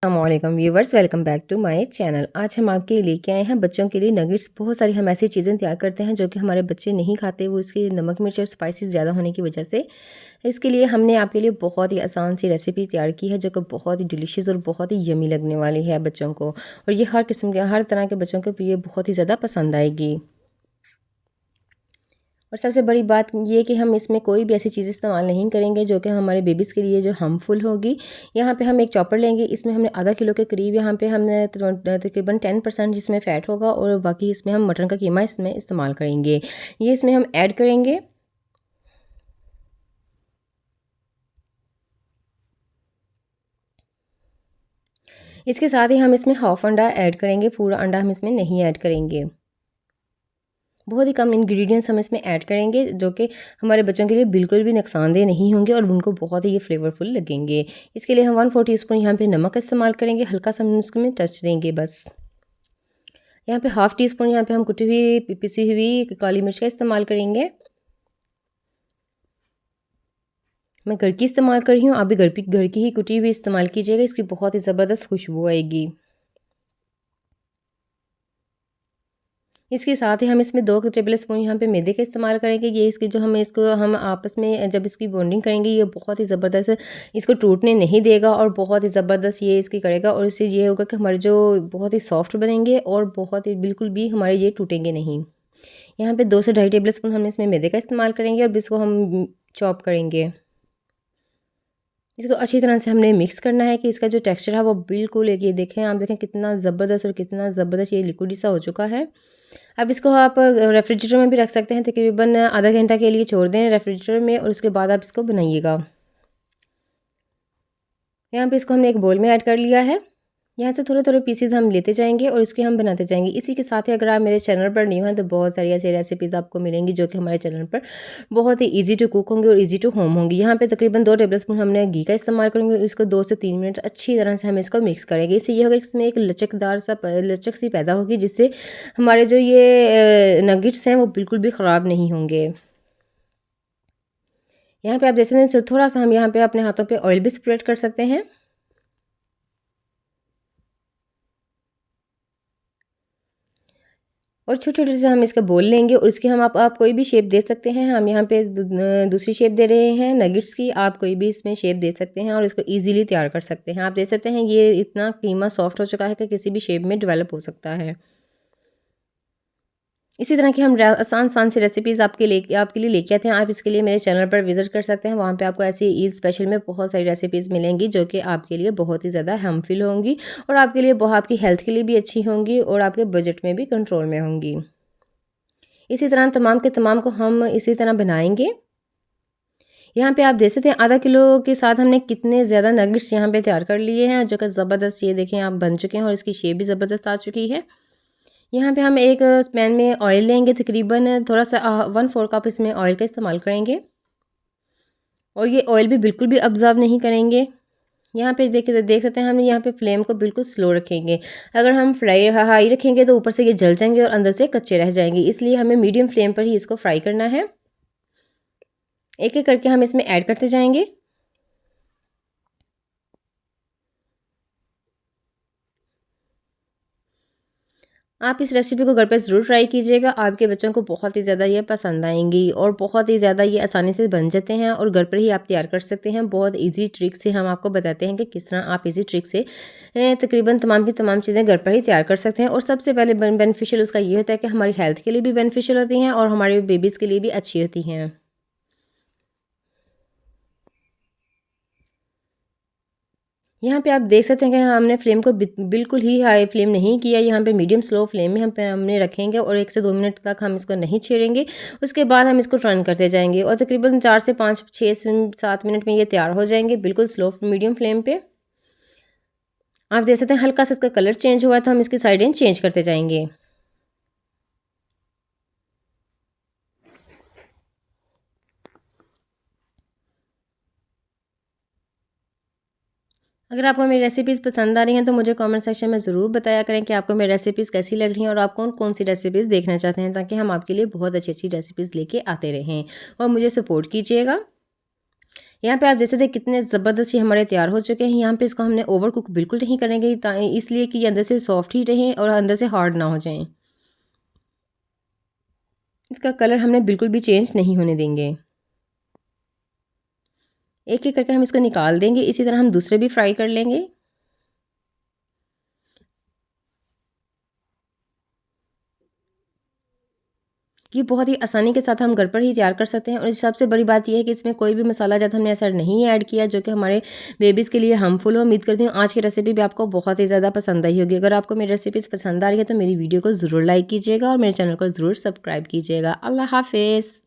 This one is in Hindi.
अस्सलामुअलैकुम viewers, welcome back to my channel. आज हम आपके लिए लेके आए हैं बच्चों के लिए नगेट्स। बहुत सारी हम ऐसी चीज़ें तैयार करते हैं जो कि हमारे बच्चे नहीं खाते, वो इसकी नमक मिर्च और स्पाइसेस ज़्यादा होने की वजह से। इसके लिए हमने आपके लिए बहुत ही आसान सी रेसिपी तैयार की है जो कि बहुत ही डिलीशियस और बहुत ही यमी लगने वाली है बच्चों को, और ये हर किस्म के हर तरह के बच्चों को ये बहुत ही ज़्यादा पसंद आएगी। और सबसे बड़ी बात ये कि हम इसमें कोई भी ऐसी चीज़ इस्तेमाल नहीं करेंगे जो कि हमारे बेबीज़ के लिए जो हार्मफुल होगी। यहाँ पे हम एक चॉपर लेंगे, इसमें हमने आधा किलो के करीब यहाँ पे हमने तकरीबन 10% जिसमें फ़ैट होगा, और बाकी इसमें हम मटन का कीमा इसमें इस्तेमाल करेंगे। ये इसमें हम ऐड करेंगे। इसके साथ ही हम इसमें हाफ अंडा ऐड करेंगे, पूरा अंडा हम इसमें नहीं ऐड करेंगे। बहुत ही कम इंग्रेडिएंट्स हम इसमें ऐड करेंगे जो कि हमारे बच्चों के लिए बिल्कुल भी नुकसानदेह नहीं होंगे और उनको बहुत ही ये फ्लेवरफुल लगेंगे। इसके लिए हम 1/4 टीस्पून यहाँ पे नमक का इस्तेमाल करेंगे, हल्का सा हम इसमें टच देंगे बस। यहाँ पे हाफ़ टी स्पून यहाँ पे हम कुटी हुई पिसी हुई काली मिर्च का इस्तेमाल करेंगे। मैं घर की इस्तेमाल कर रही हूँ, आप भी घर की ही कुटी हुई इस्तेमाल कीजिएगा, इसकी बहुत ही ज़बरदस्त खुशबू आएगी। इसके साथ ही हम इसमें 2 टेबल स्पून यहाँ पे मैदे का इस्तेमाल करेंगे। ये इसकी जो हम आपस में जब इसकी बॉन्डिंग करेंगे, ये बहुत ही ज़बरदस्त इसको टूटने नहीं देगा और बहुत ही ज़बरदस्त ये इसकी करेगा, और इससे ये होगा कि हमारे जो बहुत ही सॉफ्ट बनेंगे और बहुत ही बिल्कुल भी हमारे ये टूटेंगे नहीं। यहाँ पे 2 से ढाई टेबल स्पून हम इसमें मैदे का इस्तेमाल करेंगे और इसको हम चॉप करेंगे। इसको अच्छी तरह से हमने मिक्स करना है कि इसका जो टेक्सचर है वो बिल्कुल एक, ये देखें आप देखें कितना ज़बरदस्त और कितना ज़बरदस्त ये लिक्विड सा हो चुका है। अब इसको आप रेफ्रिजरेटर में भी रख सकते हैं, तकरीबन आधा घंटा के लिए छोड़ दें रेफ्रिजरेटर में, और उसके बाद आप इसको बनाइएगा। यहाँ पे इसको हमने एक बोल में ऐड कर लिया है। यहाँ से थोड़े थोड़े पीसेस हम लेते जाएंगे और इसके हम बनाते जाएंगे। इसी के साथ ही अगर आप मेरे चैनल पर न्यू हैं तो बहुत सारी ऐसी रेसिपीज़ आपको मिलेंगी जो कि हमारे चैनल पर बहुत ही इजी टू कुक होंगी और इजी टू होम होंगी। यहाँ पे तकरीबन 2 टेबल स्पून हमने घी का इस्तेमाल करेंगे। इसको 2 से 3 मिनट अच्छी तरह से हम इसको मिक्स करेंगे। इससे ये होगा कि इसमें एक लचक सी पैदा होगी, जिससे हमारे जो ये नगेट्स हैं वो बिल्कुल भी ख़राब नहीं होंगे। यहाँ पे आप देख सकते हैं थोड़ा सा हम यहाँ पे अपने हाथों पे ऑयल भी स्प्रेड कर सकते हैं। और छोटे-छोटे से हम इसका बोल लेंगे और इसकी हम आप कोई भी शेप दे सकते हैं। हम यहाँ पे दूसरी शेप दे रहे हैं नगेट्स की, आप कोई भी इसमें शेप दे सकते हैं और इसको ईज़िली तैयार कर सकते हैं। आप देख सकते हैं ये इतना कीमा सॉफ्ट हो चुका है कि किसी भी शेप में डेवलप हो सकता है। इसी तरह की हम आसान सी रेसिपीज़ आपके लिए लेके आते हैं। आप इसके लिए मेरे चैनल पर विज़िट कर सकते हैं। वहाँ पे आपको ऐसी ईद स्पेशल में बहुत सारी रेसिपीज़ मिलेंगी जो कि आपके लिए बहुत ही ज़्यादा हार्मफुल होंगी और आपके लिए आपकी हेल्थ के लिए भी अच्छी होंगी और आपके बजट में भी कंट्रोल में होंगी। इसी तरह तमाम के तमाम को हम इसी तरह बनाएंगे। यहाँ पे आप देख सकते हैं आधा किलो के साथ हमने कितने ज़्यादा नगेट्स यहाँ पे तैयार कर लिए हैं जो कि ज़बरदस्त, ये देखें आप बन चुके हैं और इसकी शेप भी ज़बरदस्त आ चुकी है। यहाँ पे हम एक पैन में ऑयल लेंगे, तकरीबन थोड़ा सा 1/4 कप इसमें ऑयल का इस्तेमाल करेंगे, और ये ऑयल भी बिल्कुल भी ऑब्ज़र्व नहीं करेंगे। यहाँ पे देख सकते हैं हम यहाँ पे फ्लेम को बिल्कुल स्लो रखेंगे। अगर हम हाई रखेंगे तो ऊपर से ये जल जाएंगे और अंदर से कच्चे रह जाएंगे, इसलिए हमें मीडियम फ्लेम पर ही इसको फ्राई करना है। एक एक करके हम इसमें ऐड करते जाएंगे। आप इस रेसिपी को घर पे ज़रूर ट्राई कीजिएगा, आपके बच्चों को बहुत ही ज़्यादा ये पसंद आएंगी और बहुत ही ज़्यादा ये आसानी से बन जाते हैं और घर पर ही आप तैयार कर सकते हैं। बहुत इजी ट्रिक से हम आपको बताते हैं कि किस तरह आप इजी ट्रिक से तकरीबन तमाम की तमाम चीज़ें घर पर ही तैयार कर सकते हैं। और सबसे पहले बेनिफिशियल उसका ये होता है कि हमारी हेल्थ के लिए भी बेनिफिशियल होती हैं और हमारे बेबीज़ के लिए भी अच्छी होती हैं। यहाँ पे आप देख सकते हैं कि हमने फ्लेम को बिल्कुल ही हाई फ्लेम नहीं किया, यहाँ पे मीडियम स्लो फ्लेम में हमने रखेंगे और 1 से 2 मिनट तक हम इसको नहीं छेड़ेंगे। उसके बाद हम इसको टर्न करते जाएंगे और तकरीबन 4 से 5 6 7 मिनट में ये तैयार हो जाएंगे, बिल्कुल स्लो मीडियम फ्लेम पे। आप देख सकते हैं हल्का सा इसका कलर चेंज हुआ है तो हम इसकी साइडें चेंज करते जाएंगे। अगर आपको मेरी रेसिपीज़ पसंद आ रही हैं तो मुझे कमेंट सेक्शन में ज़रूर बताया करें कि आपको मेरी रेसिपीज़ कैसी लग रही हैं और आप कौन कौन सी रेसिपीज़ देखना चाहते हैं, ताकि हम आपके लिए बहुत अच्छी अच्छी रेसिपीज़ लेके आते रहें और मुझे सपोर्ट कीजिएगा। यहाँ पे आप देख सकते हैं कितने ज़बरदस्त ये हमारे तैयार हो चुके हैं। यहाँ पे इसको हमने ओवर कुक बिल्कुल नहीं करेंगे इसलिए कि ये अंदर से सॉफ्ट ही रहें और अंदर से हार्ड ना हो जाएँ। इसका कलर हमने बिल्कुल भी चेंज नहीं होने देंगे। एक-एक करके हम इसको निकाल देंगे, इसी तरह हम दूसरे भी फ्राई कर लेंगे। ये बहुत ही आसानी के साथ हम घर पर ही तैयार कर सकते हैं और सबसे बड़ी बात ये है कि इसमें कोई भी मसाला ज़्यादा हमने ऐसा नहीं ऐड किया जो कि हमारे बेबीज़ के लिए हार्मफुल हो। उम्मीद करती हूँ आज की रेसिपी भी आपको बहुत ही ज़्यादा पसंद आई होगी। अगर आपको मेरी रेसिपीज़ पसंद आ रही है तो मेरी वीडियो को ज़रूर लाइक कीजिएगा और मेरे चैनल को ज़रूर सब्सक्राइब कीजिएगा। अल्लाह हाफ़िज़।